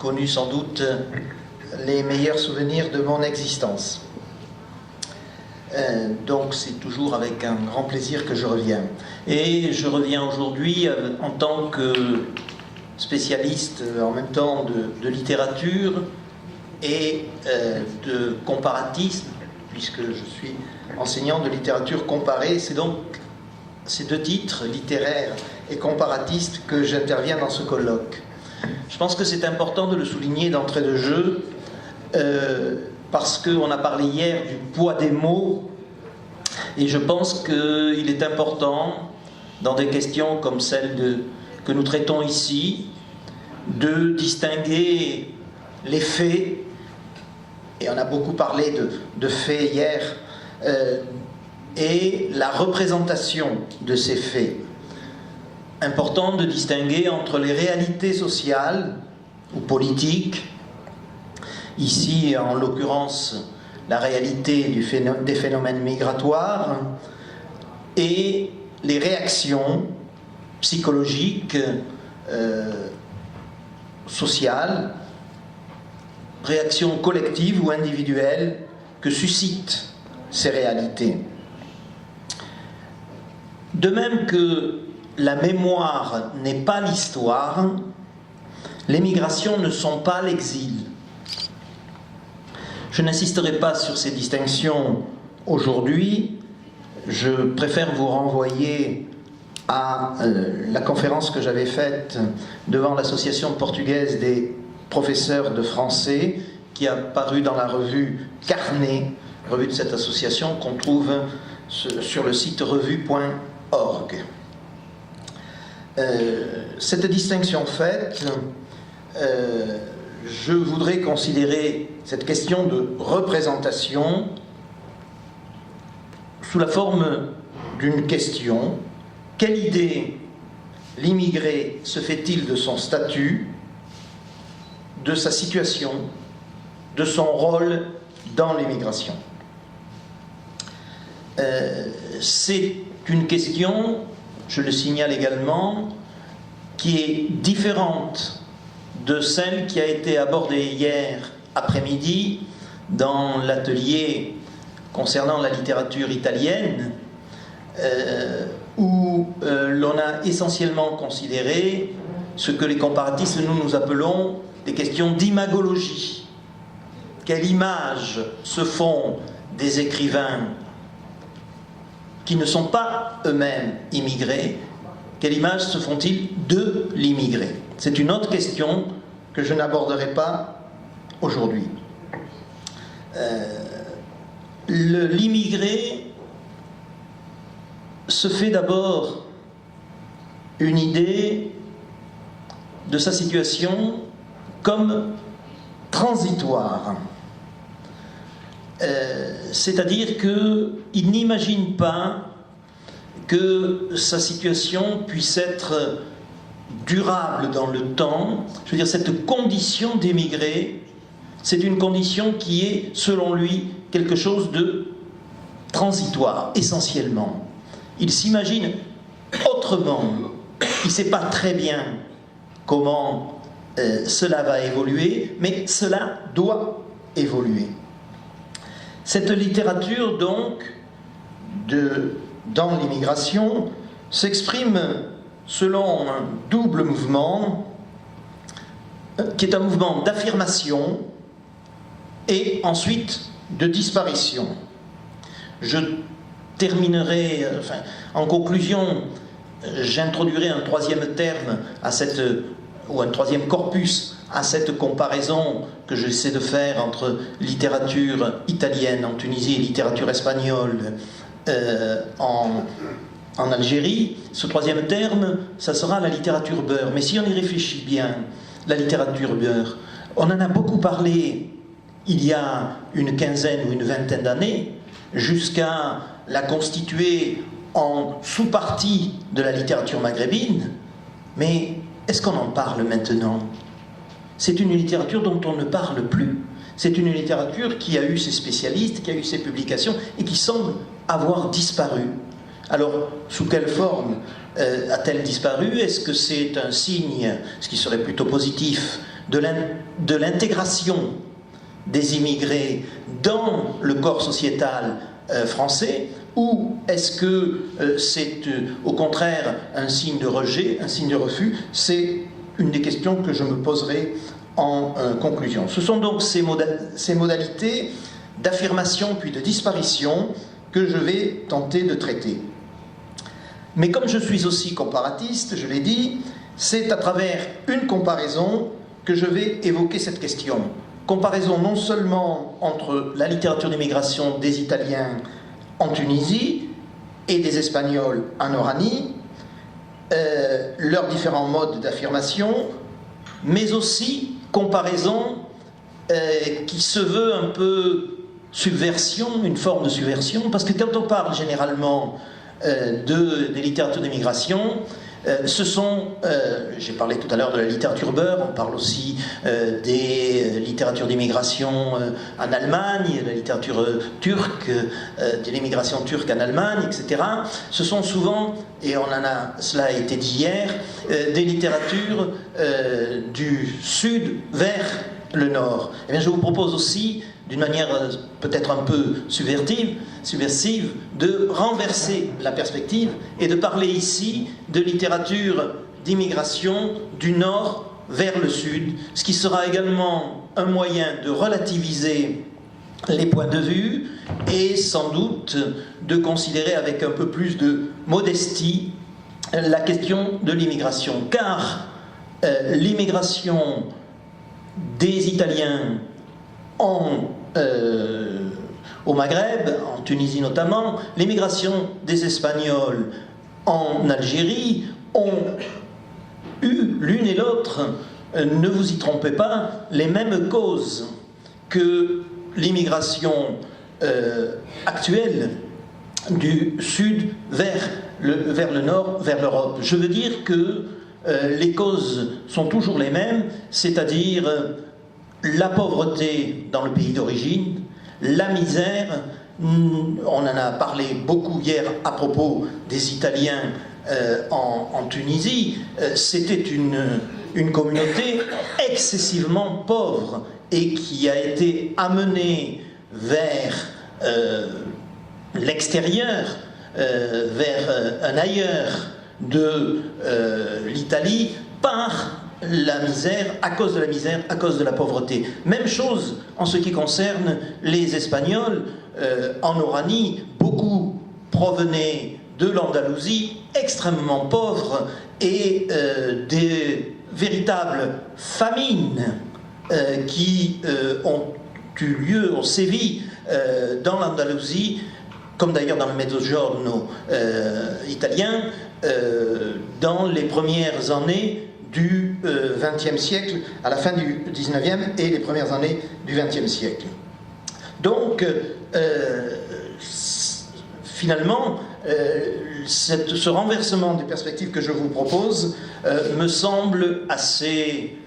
connu sans doute les meilleurs souvenirs de mon existence. Donc c'est toujours avec un grand plaisir que je reviens. Et je reviens aujourd'hui en tant que spécialiste en même temps de littérature et de comparatisme, puisque je suis enseignant de littérature comparée. C'est donc ces deux titres, littéraire et comparatiste, que j'interviens dans ce colloque. Je pense que c'est important de le souligner d'entrée de jeu, parce qu'on a parlé hier du poids des mots, et je pense qu'il est important, dans des questions comme celle que nous traitons ici, de distinguer les faits, et on a beaucoup parlé de faits hier, et la représentation de ces faits. Important de distinguer entre les réalités sociales ou politiques, ici en l'occurrence la réalité des phénomènes migratoires, et les réactions psychologiques, sociales, réactions collectives ou individuelles que suscitent ces réalités. De même que la mémoire n'est pas l'histoire, les migrations ne sont pas l'exil. Je n'insisterai pas sur ces distinctions aujourd'hui. Je préfère vous renvoyer à la conférence que j'avais faite devant l'association portugaise des professeurs de français, qui a paru dans la revue Carnet, revue de cette association qu'on trouve sur le site revue.org. Cette distinction faite, je voudrais considérer cette question de représentation sous la forme d'une question. Quelle idée l'immigré se fait-il de son statut, de sa situation, de son rôle dans l'immigration? C'est une question, je le signale également, qui est différente de celle qui a été abordée hier après-midi dans l'atelier concernant la littérature italienne, où l'on a essentiellement considéré ce que les comparatistes, nous appelons des questions d'imagologie. Quelle image se font des écrivains qui ne sont pas eux-mêmes immigrés? Quelle image se font-ils de l'immigré? C'est une autre question que je n'aborderai pas aujourd'hui. L'immigré se fait d'abord une idée de sa situation comme transitoire. C'est-à-dire qu'il n'imagine pas que sa situation puisse être durable dans le temps. Je veux dire, cette condition d'émigré, c'est une condition qui est, selon lui, quelque chose de transitoire, essentiellement. Il s'imagine autrement. Il ne sait pas très bien comment cela va évoluer, mais cela doit évoluer. Cette littérature, donc, dans l'immigration, s'exprime selon un double mouvement, qui est un mouvement d'affirmation et ensuite de disparition. Je terminerai, en conclusion, j'introduirai un troisième terme ou un troisième corpus à cette comparaison que j'essaie de faire entre littérature italienne en Tunisie et littérature espagnole en Algérie. Ce troisième terme, ça sera la littérature beurre. Mais si on y réfléchit bien, la littérature beurre, on en a beaucoup parlé il y a une quinzaine ou une vingtaine d'années, jusqu'à la constituer en sous-partie de la littérature maghrébine. Mais est-ce qu'on en parle maintenant? C'est une littérature dont on ne parle plus. C'est une littérature qui a eu ses spécialistes, qui a eu ses publications et qui semble avoir disparu. Alors, sous quelle forme a-t-elle disparu? Est-ce que c'est un signe, ce qui serait plutôt positif, de l'intégration des immigrés dans le corps sociétal français, ou est-ce que c'est au contraire un signe de rejet, un signe de refus? C'est une des questions que je me poserai en conclusion. Ce sont donc ces modalités d'affirmation puis de disparition que je vais tenter de traiter. Mais comme je suis aussi comparatiste, je l'ai dit, c'est à travers une comparaison que je vais évoquer cette question. Comparaison non seulement entre la littérature d'immigration des Italiens en Tunisie et des Espagnols en Oranie, leurs différents modes d'affirmation, mais aussi comparaison qui se veut un peu subversion, une forme de subversion, parce que quand on parle généralement des littératures d'immigration, ce sont, j'ai parlé tout à l'heure de la littérature beurre, on parle aussi des littératures d'immigration en Allemagne, la littérature turque, de l'immigration turque en Allemagne, etc. Ce sont souvent, et cela a été dit hier, des littératures du sud vers le nord. Eh bien, je vous propose aussi, d'une manière peut-être un peu subversive, de renverser la perspective et de parler ici de littérature d'immigration du nord vers le sud, ce qui sera également un moyen de relativiser les points de vue et sans doute de considérer avec un peu plus de modestie la question de l'immigration, car l'immigration des Italiens au Maghreb, en Tunisie notamment, l'immigration des Espagnols en Algérie ont eu l'une et l'autre, ne vous y trompez pas, les mêmes causes que l'immigration actuelle du sud vers le nord, vers l'Europe. Je veux dire que les causes sont toujours les mêmes, c'est-à-dire la pauvreté dans le pays d'origine, la misère. On en a parlé beaucoup hier à propos des Italiens en Tunisie. C'était une communauté excessivement pauvre et qui a été amenée vers l'extérieur, vers un ailleurs de l'Italie par la misère, à cause de la misère, à cause de la pauvreté. Même chose en ce qui concerne les Espagnols. En Oranie, beaucoup provenaient de l'Andalousie, extrêmement pauvres, et des véritables famines qui ont eu lieu, ont sévi dans l'Andalousie, comme d'ailleurs dans le Mezzogiorno italien, dans les premières années du XXe siècle, à la fin du XIXe et les premières années du XXe siècle. Donc, finalement, ce renversement des perspectives que je vous propose me semble assez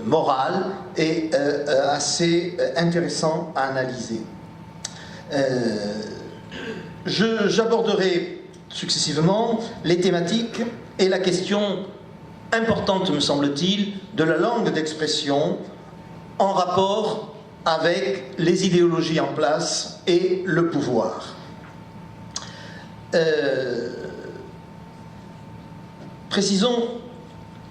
moral et assez intéressant à analyser. J'aborderai successivement les thématiques et la question importante, me semble-t-il, de la langue d'expression en rapport avec les idéologies en place et le pouvoir. Précisons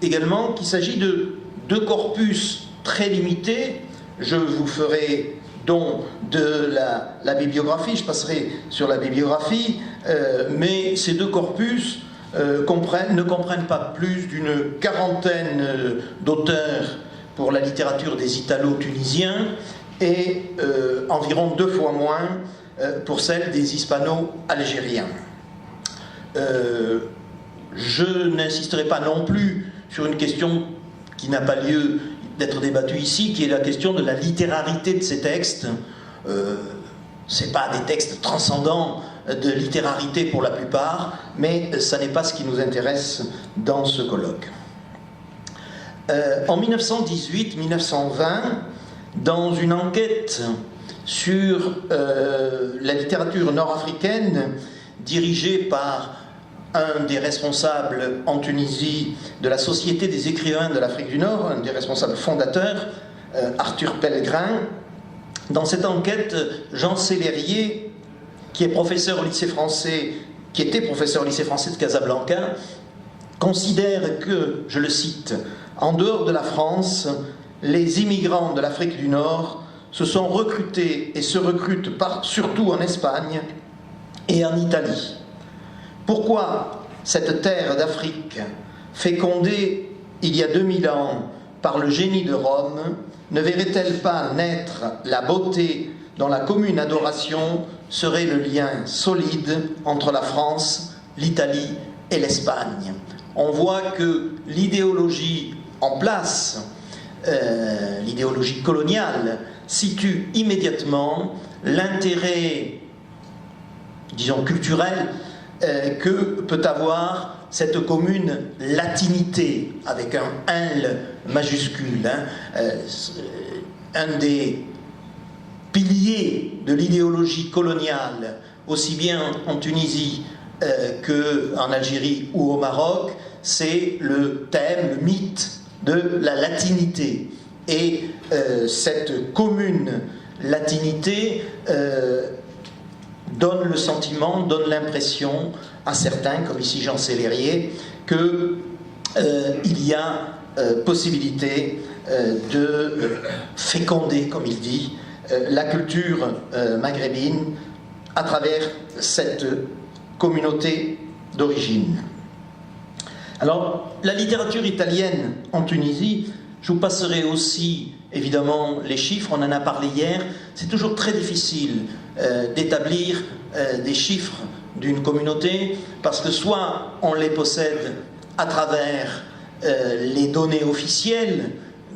également qu'il s'agit de deux corpus très limités. Je vous ferai don de la bibliographie, je passerai sur la bibliographie, mais ces deux corpus ne comprennent pas plus d'une quarantaine d'auteurs pour la littérature des Italo-Tunisiens et environ 2 fois moins pour celle des Hispano-Algériens. Je n'insisterai pas non plus sur une question qui n'a pas lieu d'être débattue ici, qui est la question de la littérarité de ces textes. Ce n'est pas des textes transcendants de littérarité pour la plupart, mais ça n'est pas ce qui nous intéresse dans ce colloque. En 1918-1920, dans une enquête sur la littérature nord-africaine dirigée par un des responsables en Tunisie de la Société des écrivains de l'Afrique du Nord, un des responsables fondateurs, Arthur Pellegrin. Dans cette enquête, Jean Sellerier, qui était professeur au lycée français de Casablanca, considère que, je le cite, « En dehors de la France, les immigrants de l'Afrique du Nord se sont recrutés et se recrutent surtout en Espagne et en Italie. Pourquoi cette terre d'Afrique, fécondée il y a 2000 ans par le génie de Rome, ne verrait-elle pas naître la beauté dont la commune adoration serait le lien solide entre la France, l'Italie et l'Espagne ?» On voit que l'idéologie en place, l'idéologie coloniale, situe immédiatement l'intérêt, disons, culturel que peut avoir cette commune latinité, avec un « L » majuscule. Un des piliers de l'idéologie coloniale, aussi bien en Tunisie qu'en Algérie ou au Maroc, c'est le thème, le mythe de la latinité. Et cette commune latinité donne le sentiment, donne l'impression à certains, comme ici Jean Sellerier, qu'il y a possibilité de féconder, comme il dit, la culture maghrébine à travers cette communauté d'origine. Alors, la littérature italienne en Tunisie, je vous passerai aussi, évidemment, les chiffres, on en a parlé hier. C'est toujours très difficile d'établir des chiffres d'une communauté, parce que soit on les possède à travers les données officielles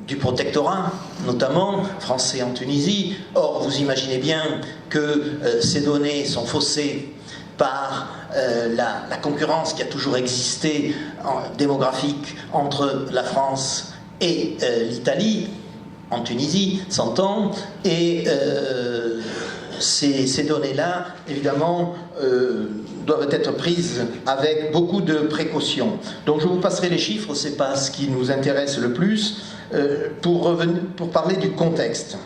du protectorat, notamment français en Tunisie. Or, vous imaginez bien que ces données sont faussées par la concurrence qui a toujours existé démographique entre la France et l'Italie, en Tunisie, s'entend, et ces données-là, évidemment, doivent être prises avec beaucoup de précautions. Donc je vous passerai les chiffres, ce n'est pas ce qui nous intéresse le plus, pour parler du contexte.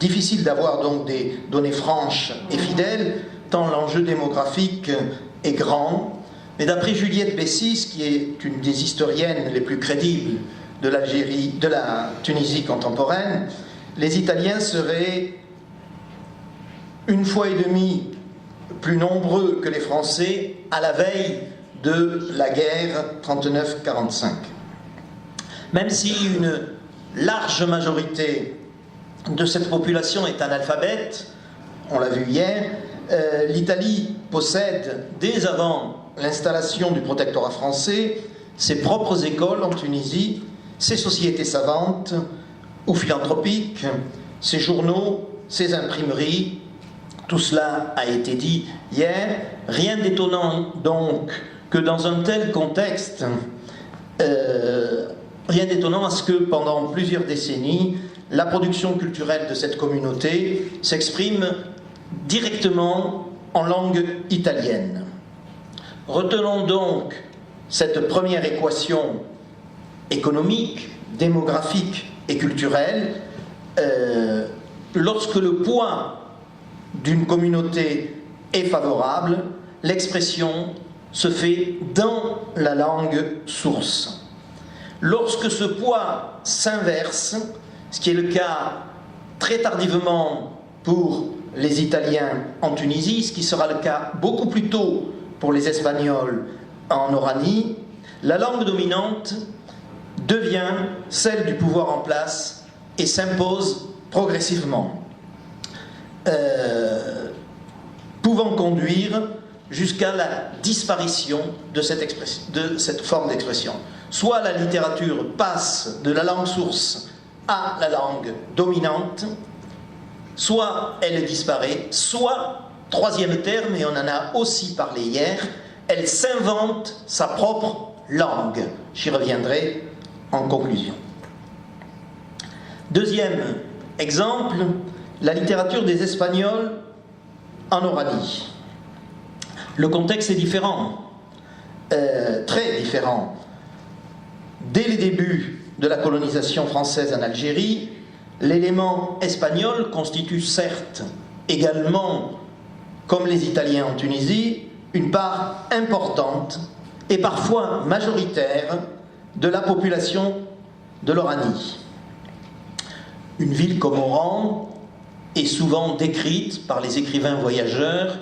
Difficile d'avoir donc des données franches et fidèles, tant l'enjeu démographique est grand. Mais d'après Juliette Bessis, qui est une des historiennes les plus crédibles de la Tunisie contemporaine, les Italiens seraient 1,5 fois plus nombreux que les Français à la veille de la guerre 39-45. Même si une large majorité de cette population est analphabète, on l'a vu hier, l'Italie possède, dès avant l'installation du protectorat français, ses propres écoles en Tunisie, ses sociétés savantes ou philanthropiques, ses journaux, ses imprimeries. Tout cela a été dit hier. Rien d'étonnant donc que dans un tel contexte, rien d'étonnant à ce que pendant plusieurs décennies, la production culturelle de cette communauté s'exprime directement en langue italienne. Retenons donc cette première équation économique, démographique et culturelle. Lorsque le poids d'une communauté est favorable, l'expression se fait dans la langue source. Lorsque ce poids s'inverse, ce qui est le cas très tardivement pour les Italiens en Tunisie, ce qui sera le cas beaucoup plus tôt pour les Espagnols en Oranie, la langue dominante devient celle du pouvoir en place et s'impose progressivement, pouvant conduire jusqu'à la disparition de cette forme d'expression. Soit la littérature passe de la langue source à la langue dominante, soit elle disparaît, soit, troisième terme, et on en a aussi parlé hier, elle s'invente sa propre langue. J'y reviendrai en conclusion. Deuxième exemple, la littérature des Espagnols en Oranie. Le contexte est différent, très différent. Dès les débuts de la colonisation française en Algérie, l'élément espagnol constitue certes également, comme les Italiens en Tunisie, une part importante et parfois majoritaire de la population de l'Oranie. Une ville comme Oran est souvent décrite par les écrivains voyageurs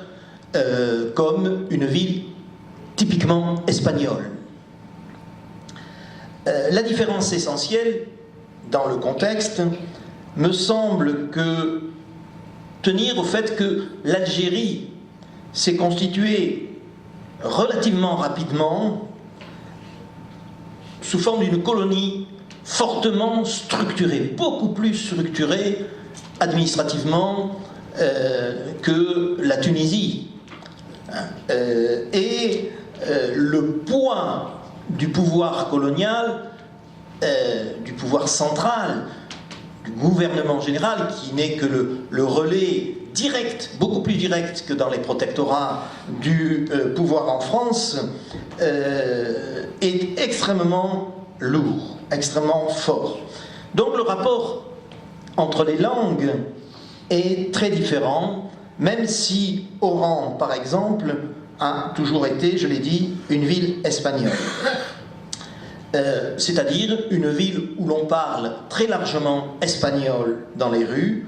comme une ville typiquement espagnole. La différence essentielle dans le contexte me semble que tenir au fait que l'Algérie s'est constituée relativement rapidement sous forme d'une colonie fortement structurée, beaucoup plus structurée administrativement que la Tunisie. Le poids du pouvoir colonial, du pouvoir central, du gouvernement général, qui n'est que le relais direct, beaucoup plus direct que dans les protectorats du pouvoir en France, est extrêmement lourd, extrêmement fort. Donc le rapport entre les langues est très différent, même si Oran, par exemple, a toujours été, je l'ai dit, une ville espagnole. C'est-à-dire une ville où l'on parle très largement espagnol dans les rues,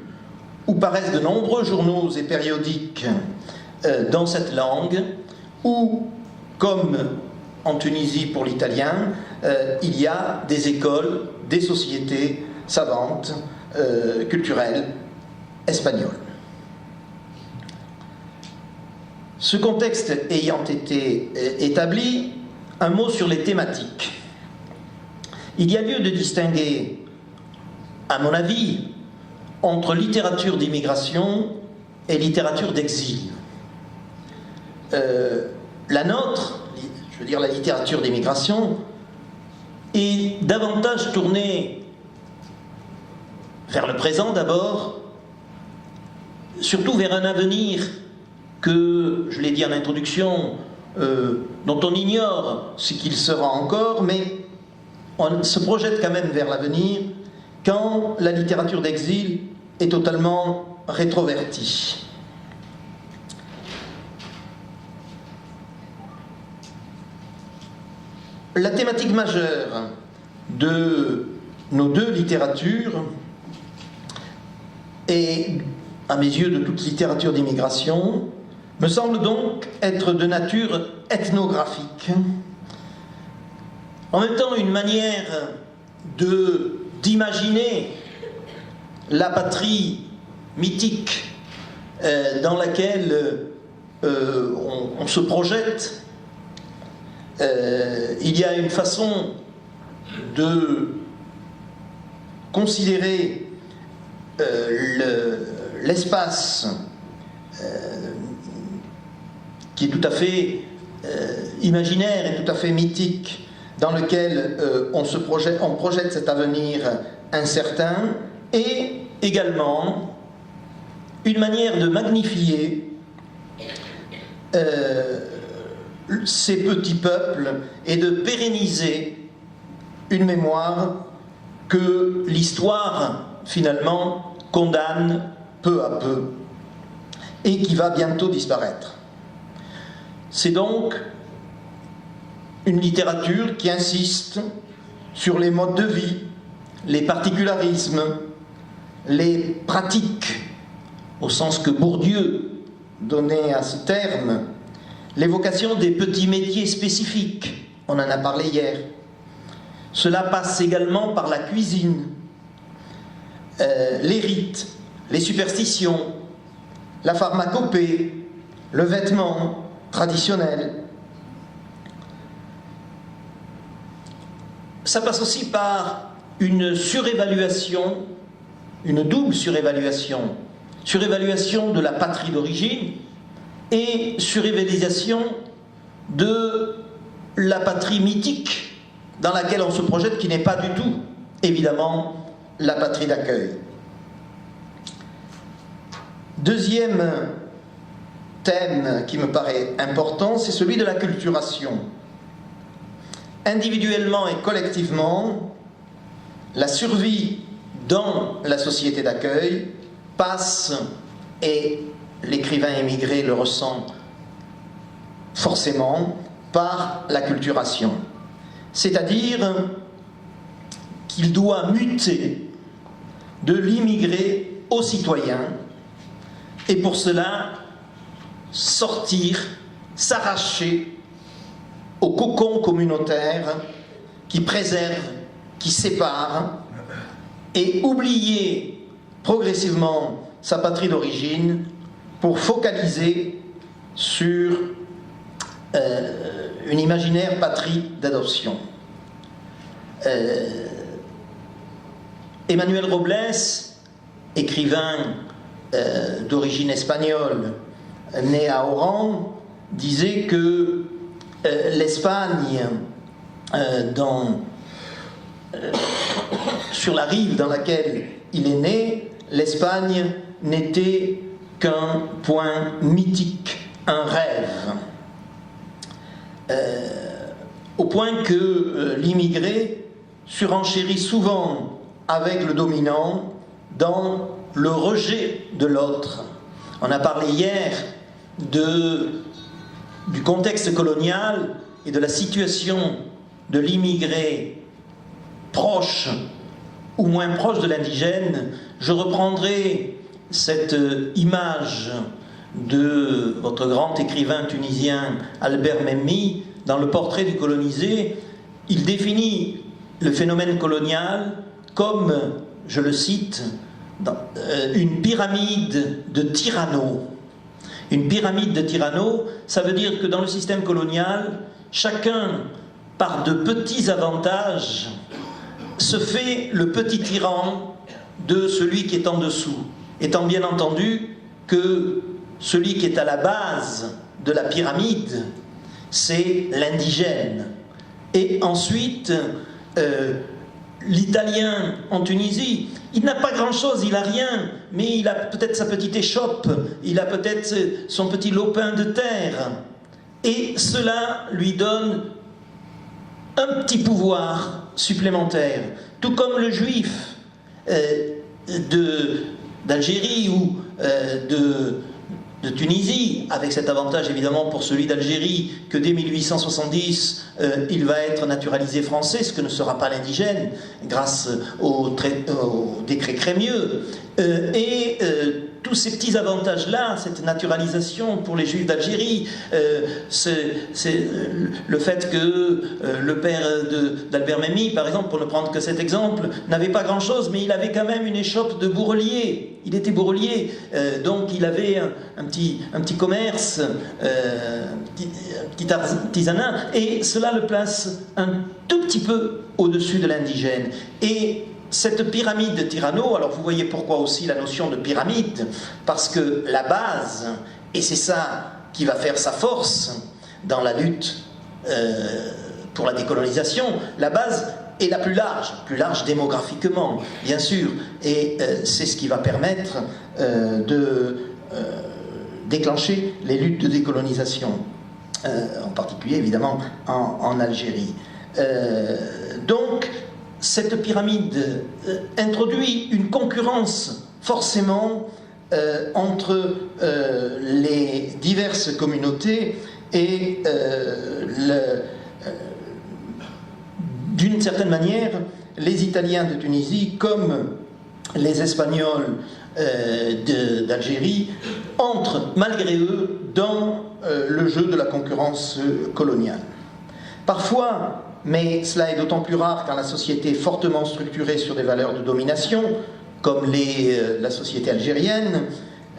où paraissent de nombreux journaux et périodiques dans cette langue, où, comme en Tunisie pour l'italien, il y a des écoles, des sociétés savantes, culturelles, espagnoles. Ce contexte ayant été établi, un mot sur les thématiques. Il y a lieu de distinguer, à mon avis, entre littérature d'immigration et littérature d'exil. La nôtre, je veux dire la littérature d'immigration, est davantage tournée vers le présent d'abord, surtout vers un avenir que, je l'ai dit en introduction, dont on ignore ce qu'il sera encore, mais on se projette quand même vers l'avenir quand la littérature d'exil est totalement rétrovertie. La thématique majeure de nos deux littératures et, à mes yeux, de toute littérature d'immigration, me semble donc être de nature ethnographique. En même temps, une manière d'imaginer la patrie mythique dans laquelle on se projette. Il y a une façon de considérer l'espace qui est tout à fait imaginaire et tout à fait mythique, dans lequel on projette cet avenir incertain, et également une manière de magnifier ces petits peuples et de pérenniser une mémoire que l'histoire, finalement, condamne peu à peu et qui va bientôt disparaître. C'est donc une littérature qui insiste sur les modes de vie, les particularismes, les pratiques, au sens que Bourdieu donnait à ce terme, l'évocation des petits métiers spécifiques, on en a parlé hier. Cela passe également par la cuisine, les rites, les superstitions, la pharmacopée, le vêtement traditionnel. Ça passe aussi par une surévaluation, une double surévaluation. Surévaluation de la patrie d'origine et surévaluation de la patrie mythique dans laquelle on se projette, qui n'est pas du tout, évidemment, la patrie d'accueil. Deuxième thème qui me paraît important, c'est celui de la culturation. Individuellement et collectivement, la survie dans la société d'accueil passe, et l'écrivain émigré le ressent forcément, par la culturation. C'est-à-dire qu'il doit muter de l'immigré au citoyen, et pour cela sortir, s'arracher au cocon communautaire qui préserve, qui sépare, et oublier progressivement sa patrie d'origine pour focaliser sur une imaginaire patrie d'adoption. Emmanuel Robles, écrivain d'origine espagnole, né à Oran, disait que l'Espagne, sur la rive dans laquelle il est né, l'Espagne n'était qu'un point mythique, un rêve. Au point que l'immigré surenchérit souvent avec le dominant dans le rejet de l'autre. On a parlé hier du contexte colonial et de la situation de l'immigré proche ou moins proche de l'indigène. Je reprendrai cette image de votre grand écrivain tunisien Albert Memmi dans le portrait du colonisé. Il définit le phénomène colonial comme, je le cite, une pyramide de tyrannos. Une pyramide de tyrannos, ça veut dire que dans le système colonial, chacun, par de petits avantages, se fait le petit tyran de celui qui est en dessous, étant bien entendu que celui qui est à la base de la pyramide, c'est l'indigène. Et ensuite, l'Italien en Tunisie, il n'a pas grand-chose, il n'a rien, mais il a peut-être sa petite échoppe, il a peut-être son petit lopin de terre. Et cela lui donne un petit pouvoir supplémentaire. Tout comme le juif d'Algérie ou de Tunisie, avec cet avantage évidemment pour celui d'Algérie que dès 1870 il va être naturalisé français, ce que ne sera pas l'indigène grâce au décret Crémieux, et tous ces petits avantages-là, cette naturalisation pour les juifs d'Algérie, c'est le fait que le père d'Albert Memmi, par exemple, pour ne prendre que cet exemple, n'avait pas grand-chose, mais il avait quand même une échoppe de bourrelier. Il était bourrelier, donc il avait un petit commerce, un petit artisanat, et cela le place un tout petit peu au-dessus de l'indigène. Et cette pyramide de tyrannos, alors vous voyez pourquoi aussi la notion de pyramide, parce que la base, et c'est ça qui va faire sa force dans la lutte pour la décolonisation, la base est la plus large démographiquement, bien sûr, et c'est ce qui va permettre de déclencher les luttes de décolonisation, en particulier évidemment en Algérie. Donc, cette pyramide introduit une concurrence forcément entre les diverses communautés et d'une certaine manière les Italiens de Tunisie comme les Espagnols d'Algérie entrent malgré eux dans le jeu de la concurrence coloniale. Parfois, mais cela est d'autant plus rare quand la société est fortement structurée sur des valeurs de domination, comme la société algérienne,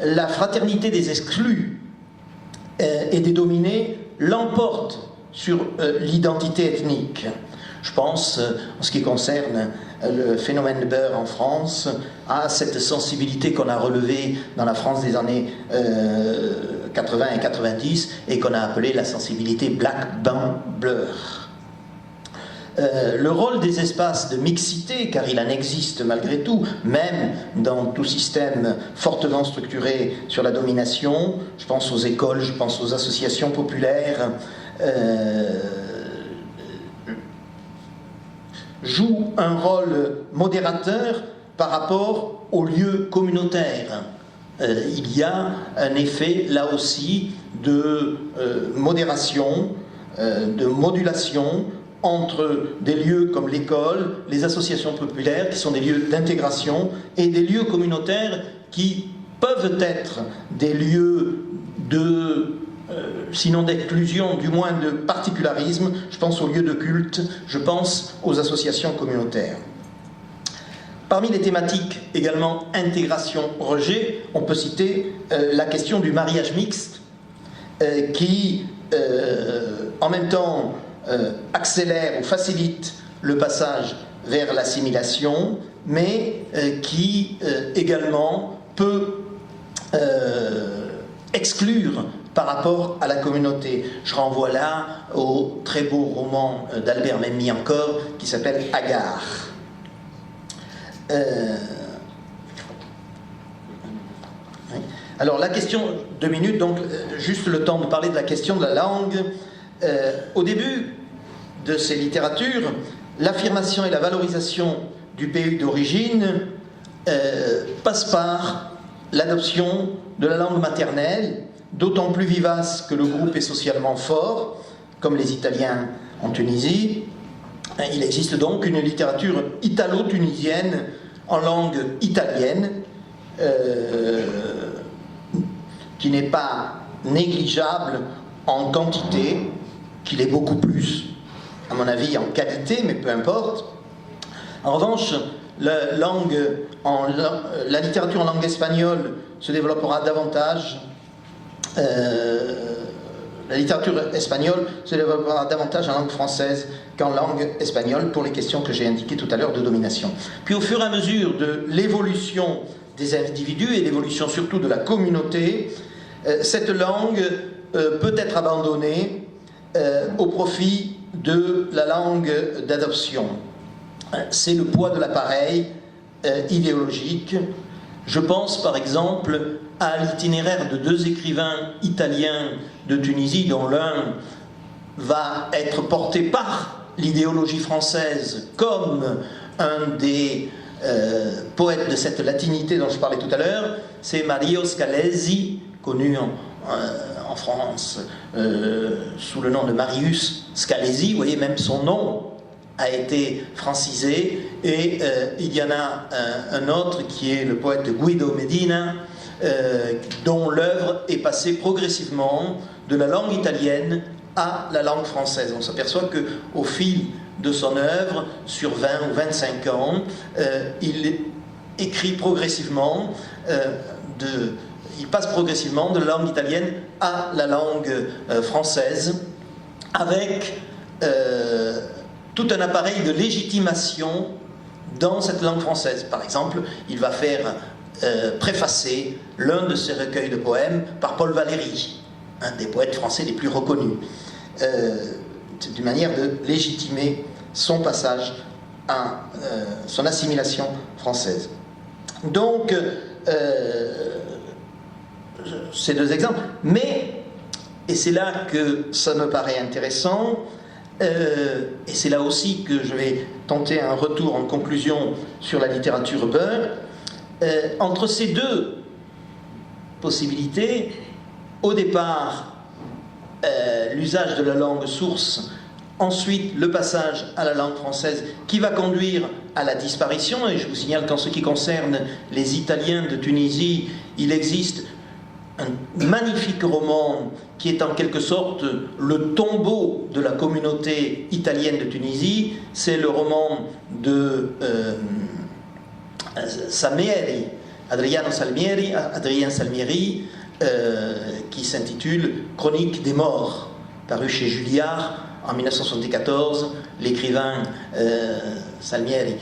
la fraternité des exclus et des dominés l'emporte sur l'identité ethnique. Je pense, en ce qui concerne le phénomène Beur en France, à cette sensibilité qu'on a relevée dans la France des années 80 et 90 et qu'on a appelée la sensibilité Black Band Blur. le rôle des espaces de mixité, car il en existe malgré tout, même dans tout système fortement structuré sur la domination, je pense aux écoles, je pense aux associations populaires, joue un rôle modérateur par rapport aux lieux communautaires. Il y a un effet, là aussi, de modération, de modulation entre des lieux comme l'école, les associations populaires, qui sont des lieux d'intégration, et des lieux communautaires qui peuvent être des lieux de, sinon d'exclusion, du moins de particularisme. Je pense aux lieux de culte, je pense aux associations communautaires. Parmi les thématiques également intégration-rejet, on peut citer la question du mariage mixte, qui en même temps accélère ou facilite le passage vers l'assimilation, mais qui également peut exclure par rapport à la communauté. Je renvoie là au très beau roman d'Albert Memmi encore, qui s'appelle Agar. Alors la question, 2 minutes, donc juste le temps de parler de la question de la langue. Au début de ces littératures, l'affirmation et la valorisation du pays d'origine passe par l'adoption de la langue maternelle, d'autant plus vivace que le groupe est socialement fort, comme les Italiens en Tunisie. Il existe donc une littérature italo-tunisienne en langue italienne, qui n'est pas négligeable en quantité, qu'il est beaucoup plus, à mon avis, en qualité, mais peu importe. En revanche, la littérature en langue espagnole se développera davantage. La littérature espagnole se développera davantage en langue française qu'en langue espagnole, pour les questions que j'ai indiquées tout à l'heure de domination. Puis au fur et à mesure de l'évolution des individus et l'évolution surtout de la communauté, cette langue peut être abandonnée au profit de la langue d'adoption. C'est le poids de l'appareil idéologique. Je pense par exemple à l'itinéraire de 2 écrivains italiens de Tunisie, dont l'un va être porté par l'idéologie française comme un des poètes de cette latinité dont je parlais tout à l'heure. C'est Mario Scalesi, connu en France sous le nom de Marius Scalesi. Vous voyez, même son nom a été francisé. Et il y en a un autre qui est le poète Guido Medina, dont l'œuvre est passée progressivement de la langue italienne à la langue française. On s'aperçoit qu'au fil de son œuvre, sur 20 ou 25 ans, il écrit progressivement, il passe progressivement de la langue italienne à la langue française, avec tout un appareil de légitimation dans cette langue française. Par exemple, il va faire préfacer l'un de ses recueils de poèmes par Paul Valéry, un des poètes français les plus reconnus. C'est une manière de légitimer son passage à son assimilation française. Donc, ces 2 exemples, mais, et c'est là que ça me paraît intéressant, et c'est là aussi que je vais tenter un retour en conclusion sur la littérature beurre, entre ces 2 possibilités, au départ, l'usage de la langue source, ensuite le passage à la langue française qui va conduire à la disparition. Et je vous signale qu'en ce qui concerne les Italiens de Tunisie, il existe un magnifique roman qui est en quelque sorte le tombeau de la communauté italienne de Tunisie. C'est le roman de Salmieri, Adrien Salmieri, qui s'intitule Chronique des morts, paru chez Julliard en 1974. L'écrivain Salmieri